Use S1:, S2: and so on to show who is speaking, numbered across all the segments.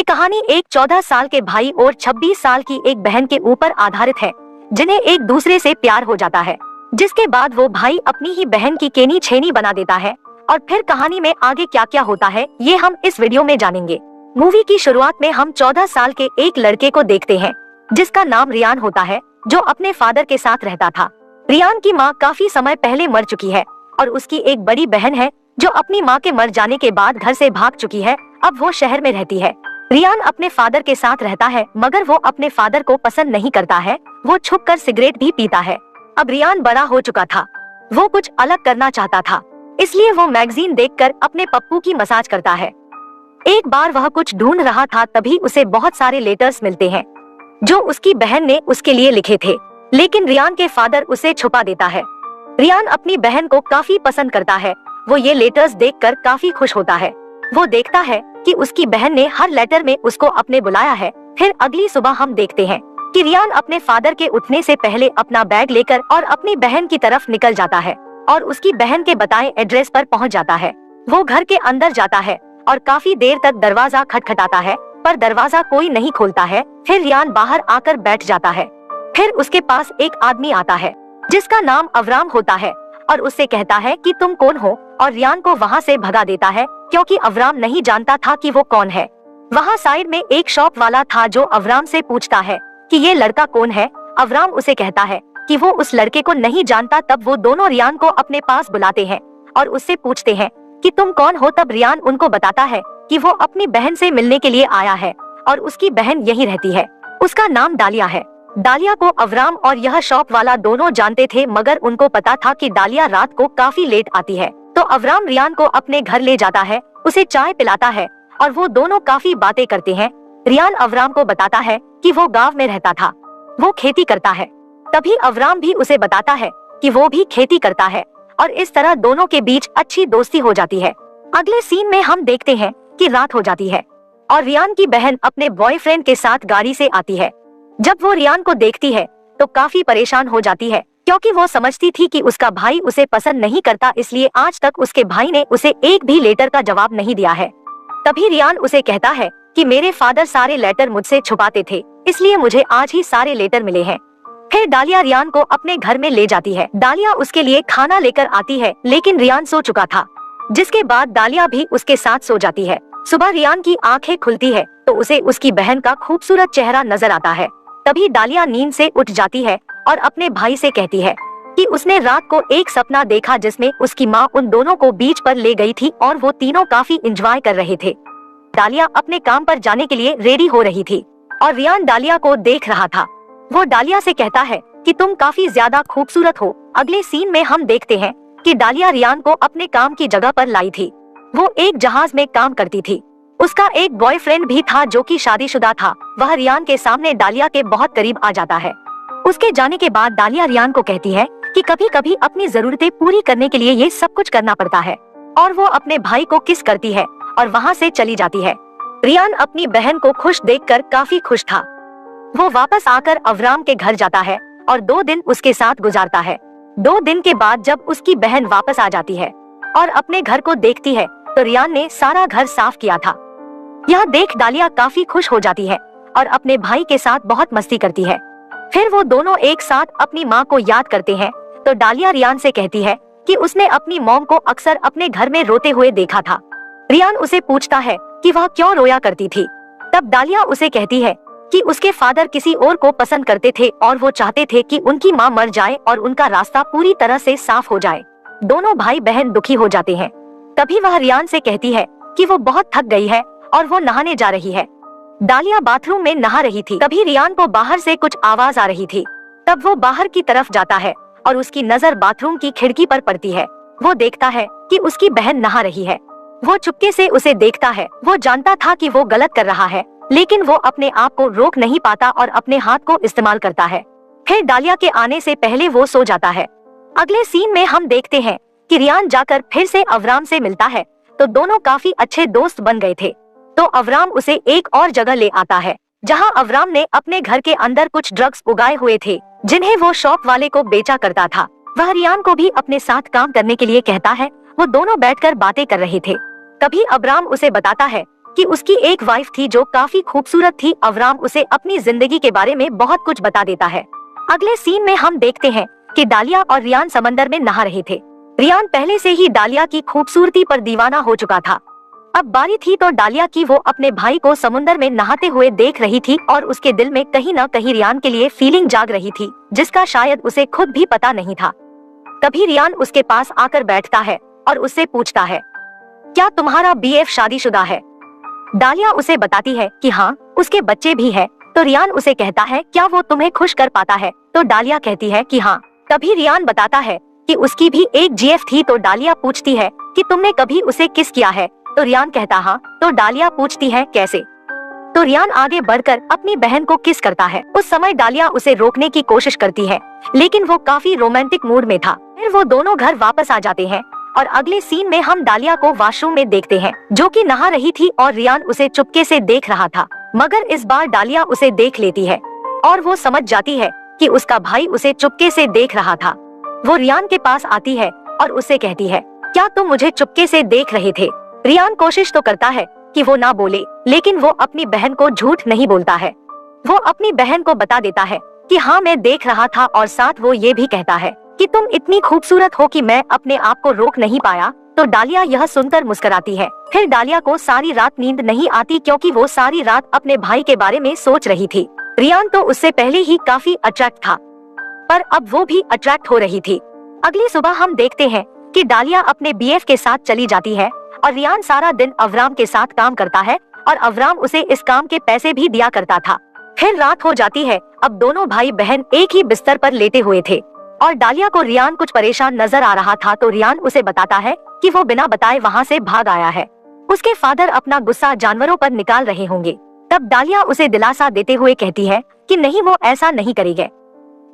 S1: कहानी एक 14 साल के भाई और 26 साल की एक बहन के ऊपर आधारित है, जिन्हें एक दूसरे से प्यार हो जाता है, जिसके बाद वो भाई अपनी ही बहन की केनी छेनी बना देता है। और फिर कहानी में आगे क्या क्या होता है ये हम इस वीडियो में जानेंगे। मूवी की शुरुआत में हम 14 साल के एक लड़के को देखते हैं, जिसका नाम रियान होता है, जो अपने फादर के साथ रहता था। रियान की माँ काफी समय पहले मर चुकी है और उसकी एक बड़ी बहन है जो अपनी माँ के मर जाने के बाद घर से भाग चुकी है। अब वो शहर में रहती है। रियान अपने फादर के साथ रहता है, मगर वो अपने फादर को पसंद नहीं करता है। वो छुपकर सिगरेट भी पीता है। अब रियान बड़ा हो चुका था, वो कुछ अलग करना चाहता था, इसलिए वो मैगजीन देखकर अपने पप्पू की मसाज करता है। एक बार वह कुछ ढूंढ रहा था, तभी उसे बहुत सारे लेटर्स मिलते हैं जो उसकी बहन ने उसके लिए लिखे थे, लेकिन रियान के फादर उसे छुपा देता है। रियान अपनी बहन को काफी पसंद करता है। वो ये लेटर्स देखकर काफी खुश होता है। वो देखता है कि उसकी बहन ने हर लेटर में उसको अपने बुलाया है। फिर अगली सुबह हम देखते हैं कि रियान अपने फादर के उठने से पहले अपना बैग लेकर और अपनी बहन की तरफ निकल जाता है और उसकी बहन के बताए एड्रेस पर पहुंच जाता है। वो घर के अंदर जाता है और काफी देर तक दरवाजा खटखटाता है, पर दरवाजा कोई नहीं खोलता है। फिर रियान बाहर आकर बैठ जाता है। फिर उसके पास एक आदमी आता है जिसका नाम अवराम होता है और उससे कहता है कि तुम कौन हो, और रियान को वहाँ से भगा देता है क्योंकि अवराम नहीं जानता था कि वो कौन है। वहाँ साइड में एक शॉप वाला था जो अवराम से पूछता है कि ये लड़का कौन है। अवराम उसे कहता है कि वो उस लड़के को नहीं जानता। तब वो दोनों रियान को अपने पास बुलाते हैं और उससे पूछते हैं कि तुम कौन हो। तब रियान उनको बताता है कि वो अपनी बहन से मिलने के लिए आया है और उसकी बहन यहीं रहती है। उसका नाम डालिया है। डालिया को अवराम और यह शॉप वाला दोनों जानते थे, मगर उनको पता था कि डालिया रात को काफी लेट आती है। तो अवराम रियान को अपने घर ले जाता है, उसे चाय पिलाता है और वो दोनों काफी बातें करते हैं। रियान अवराम को बताता है कि वो गांव में रहता था, वो खेती करता है। तभी अवराम भी उसे बताता है कि वो भी खेती करता है और इस तरह दोनों के बीच अच्छी दोस्ती हो जाती है। अगले सीन में हम देखते हैं कि रात हो जाती है और रियान की बहन अपने बॉयफ्रेंड के साथ गाड़ी से आती है। जब वो रियान को देखती है तो काफी परेशान हो जाती है, क्योंकि वो समझती थी कि उसका भाई उसे पसंद नहीं करता, इसलिए आज तक उसके भाई ने उसे एक भी लेटर का जवाब नहीं दिया है। तभी रियान उसे कहता है कि मेरे फादर सारे लेटर मुझसे छुपाते थे, इसलिए मुझे आज ही सारे लेटर मिले हैं। फिर डालिया रियान को अपने घर में ले जाती है। डालिया उसके लिए खाना लेकर आती है, लेकिन रियान सो चुका था, जिसके बाद डालिया भी उसके साथ सो जाती है। सुबह रियान की आंखें खुलती है तो उसे उसकी बहन का खूबसूरत चेहरा नजर आता है। तभी डालिया नींद से उठ जाती है और अपने भाई से कहती है कि उसने रात को एक सपना देखा जिसमें उसकी माँ उन दोनों को बीच पर ले गई थी और वो तीनों काफी एंजॉय कर रहे थे। डालिया अपने काम पर जाने के लिए रेडी हो रही थी और रियान डालिया को देख रहा था। वो डालिया से कहता है कि तुम काफी ज्यादा खूबसूरत हो। अगले सीन में हम देखते हैं कि डालिया रियान को अपने काम की जगह पर लाई थी। वो एक जहाज में काम करती थी। उसका एक बॉयफ्रेंड भी था जो कि शादीशुदा था। वह रियान के सामने डालिया के बहुत करीब आ जाता है। उसके जाने के बाद डालिया रियान को कहती है कि कभी कभी अपनी जरूरतें पूरी करने के लिए ये सब कुछ करना पड़ता है, और वो अपने भाई को किस करती है और वहाँ से चली जाती है। रियान अपनी बहन को खुश देखकर काफी खुश था। वो वापस आकर अवराम के घर जाता है और 2 दिन उसके साथ गुजारता है। 2 दिन के बाद जब उसकी बहन वापस आ जाती है और अपने घर को देखती है तो रियान ने सारा घर साफ किया था। यह देख डालिया काफी खुश हो जाती है और अपने भाई के साथ बहुत मस्ती करती है। फिर वो दोनों एक साथ अपनी माँ को याद करते हैं। तो डालिया रियान से कहती है कि उसने अपनी मॉम को अक्सर अपने घर में रोते हुए देखा था। रियान उसे पूछता है कि वह क्यों रोया करती थी। तब डालिया उसे कहती है कि उसके फादर किसी और को पसंद करते थे और वो चाहते थे कि उनकी माँ मर जाए और उनका रास्ता पूरी तरह से साफ हो जाए। दोनों भाई बहन दुखी हो जाते हैं। तभी वह रियान से कहती है कि वो बहुत थक गई है और वो नहाने जा रही है। डालिया बाथरूम में नहा रही थी। तभी रियान को बाहर से कुछ आवाज आ रही थी। तब वो बाहर की तरफ जाता है और उसकी नजर बाथरूम की खिड़की पर पड़ती है। वो देखता है कि उसकी बहन नहा रही है। वो चुपके से उसे देखता है। वो जानता था कि वो गलत कर रहा है, लेकिन वो अपने आप को रोक नहीं पाता और अपने हाथ को इस्तेमाल करता है। फिर डालिया के आने से पहले वो सो जाता है। अगले सीन में हम देखते हैं कि रियान जाकर फिर से अवराम से मिलता है, तो दोनों काफी अच्छे दोस्त बन गए थे। तो अवराम उसे एक और जगह ले आता है जहां अवराम ने अपने घर के अंदर कुछ ड्रग्स उगाए हुए थे, जिन्हें वो शॉप वाले को बेचा करता था। वह रियान को भी अपने साथ काम करने के लिए कहता है। वो दोनों बैठकर बातें कर रहे थे। तभी अवराम उसे बताता है कि उसकी एक वाइफ थी जो काफी खूबसूरत थी। अवराम उसे अपनी जिंदगी के बारे में बहुत कुछ बता देता है। अगले सीन में हम देखते हैं कि डालिया और रियान समंदर में नहा रहे थे। रियान पहले से ही डालिया की खूबसूरती पर दीवाना हो चुका था। अब बारी थी तो डालिया की। वो अपने भाई को समुद्र में नहाते हुए देख रही थी और उसके दिल में कहीं न कहीं रियान के लिए फीलिंग जाग रही थी, जिसका शायद उसे खुद भी पता नहीं था। तभी रियान उसके पास आकर बैठता है और उससे पूछता है, क्या तुम्हारा बीएफ शादीशुदा है? डालिया उसे बताती है कि हाँ, उसके बच्चे भी है। तो रियान उसे कहता है, क्या वो तुम्हें खुश कर पाता है? तो डालिया कहती है कि हाँ। तभी रियान बताता है कि उसकी भी एक जीएफ थी। तो डालिया पूछती है कि तुमने कभी उसे किस किया है? तो रियान कहता हाँ। तो डालिया पूछती है कैसे? तो रियान आगे बढ़कर अपनी बहन को किस करता है। उस समय डालिया उसे रोकने की कोशिश करती है, लेकिन वो काफी रोमांटिक मूड में था। फिर वो दोनों घर वापस आ जाते हैं और अगले सीन में हम डालिया को वॉशरूम में देखते हैं, जो कि नहा रही थी और रियान उसे चुपके से देख रहा था। मगर इस बार डालिया उसे देख लेती है और वो समझ जाती है कि उसका भाई उसे चुपके से देख रहा था। वो रियान के पास आती है और उससे कहती है, क्या तुम मुझे चुपके से देख रहे थे? रियान कोशिश तो करता है कि वो ना बोले, लेकिन वो अपनी बहन को झूठ नहीं बोलता है। वो अपनी बहन को बता देता है कि हाँ, मैं देख रहा था, और साथ वो ये भी कहता है कि तुम इतनी खूबसूरत हो कि मैं अपने आप को रोक नहीं पाया। तो डालिया यह सुनकर मुस्कुराती है। फिर डालिया को सारी रात नींद नहीं आती, क्योंकि वो सारी रात अपने भाई के बारे में सोच रही थी। रियान तो उससे पहले ही काफी अट्रैक्ट था, पर अब वो भी अट्रैक्ट हो रही थी। अगली सुबह हम देखते हैं कि डालिया अपने बीएफ के साथ चली जाती है और रियान सारा दिन अवराम के साथ काम करता है और अवराम उसे इस काम के पैसे भी दिया करता था। फिर रात हो जाती है। अब दोनों भाई बहन एक ही बिस्तर पर लेटे हुए थे और डालिया को रियान कुछ परेशान नजर आ रहा था। तो रियान उसे बताता है कि वो बिना बताए वहाँ से भाग आया है। उसके फादर अपना गुस्सा जानवरों पर निकाल रहे होंगे। तब डालिया उसे दिलासा देते हुए कहती है कि नहीं, वो ऐसा नहीं करेंगे।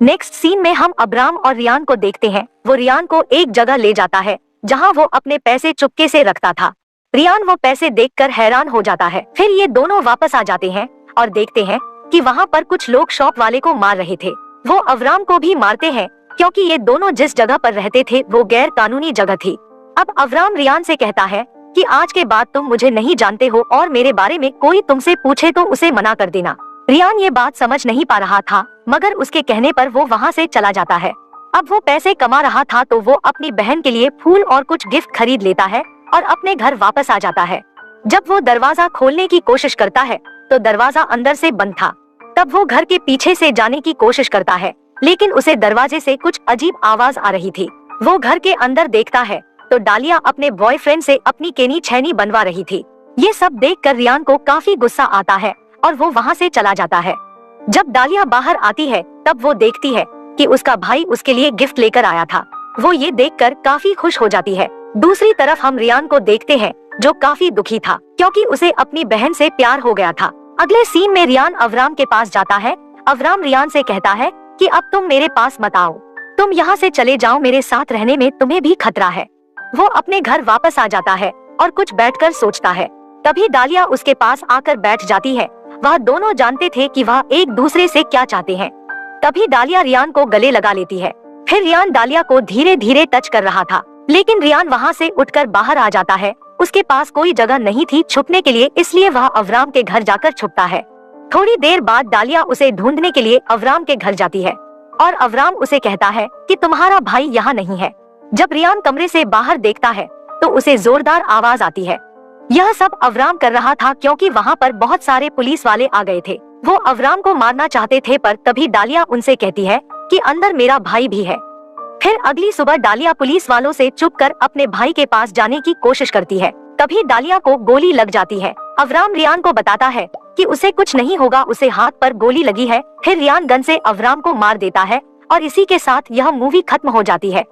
S1: नेक्स्ट सीन में हम अब्राम और रियान को देखते हैं। वो रियान को एक जगह ले जाता है जहां वो अपने पैसे चुपके से रखता था। रियान वो पैसे देखकर हैरान हो जाता है। फिर ये दोनों वापस आ जाते हैं और देखते हैं कि वहां पर कुछ लोग शॉप वाले को मार रहे थे। वो अब्राम को भी मारते हैं, क्योंकि ये दोनों जिस जगह पर रहते थे वो गैर कानूनी जगह थी। अब अब्राम रियान से कहता है कि आज के बाद तुम मुझे नहीं जानते हो और मेरे बारे में कोई तुमसे पूछे तो उसे मना कर देना। रियान ये बात समझ नहीं पा रहा था, मगर उसके कहने पर वो वहाँ से चला जाता है। अब वो पैसे कमा रहा था तो वो अपनी बहन के लिए फूल और कुछ गिफ्ट खरीद लेता है और अपने घर वापस आ जाता है। जब वो दरवाजा खोलने की कोशिश करता है तो दरवाजा अंदर से बंद था। तब वो घर के पीछे से जाने की कोशिश करता है, लेकिन उसे दरवाजे से कुछ अजीब आवाज आ रही थी। वो घर के अंदर देखता है तो डालिया अपने बॉयफ्रेंड से अपनी केनी छैनी बनवा रही थी। ये सब देखकर रियान को काफी गुस्सा आता है और वो वहाँ से चला जाता है। जब डालिया बाहर आती है तब वो देखती है कि उसका भाई उसके लिए गिफ्ट लेकर आया था। वो ये देखकर काफी खुश हो जाती है। दूसरी तरफ हम रियान को देखते हैं जो काफी दुखी था, क्योंकि उसे अपनी बहन से प्यार हो गया था। अगले सीन में रियान अवराम के पास जाता है। अवराम रियान से कहता है कि अब तुम मेरे पास मत आओ, तुम यहाँ से चले जाओ, मेरे साथ रहने में तुम्हें भी खतरा है। वो अपने घर वापस आ जाता है और कुछ बैठकर सोचता है। तभी डालिया उसके पास आकर बैठ जाती है। वह दोनों जानते थे कि वह एक दूसरे से क्या चाहते हैं। तभी डालिया रियान को गले लगा लेती है। फिर रियान डालिया को धीरे धीरे टच कर रहा था, लेकिन रियान वहाँ से उठकर बाहर आ जाता है। उसके पास कोई जगह नहीं थी छुपने के लिए, इसलिए वह अवराम के घर जाकर छुपता है। थोड़ी देर बाद डालिया उसे ढूंढने के लिए अवराम के घर जाती है और अवराम उसे कहता है कि तुम्हारा भाई यहाँ नहीं है। जब रियान कमरे से बाहर देखता है तो उसे जोरदार आवाज आती है। यह सब अवराम कर रहा था क्योंकि वहाँ पर बहुत सारे पुलिस वाले आ गए थे। वो अवराम को मारना चाहते थे, पर तभी डालिया उनसे कहती है कि अंदर मेरा भाई भी है। फिर अगली सुबह डालिया पुलिस वालों से छुपकर अपने भाई के पास जाने की कोशिश करती है। तभी डालिया को गोली लग जाती है। अवराम रियान को बताता है कि उसे कुछ नहीं होगा, उसे हाथ पर गोली लगी है। फिर रियान गन से अवराम को मार देता है और इसी के साथ यह मूवी खत्म हो जाती है।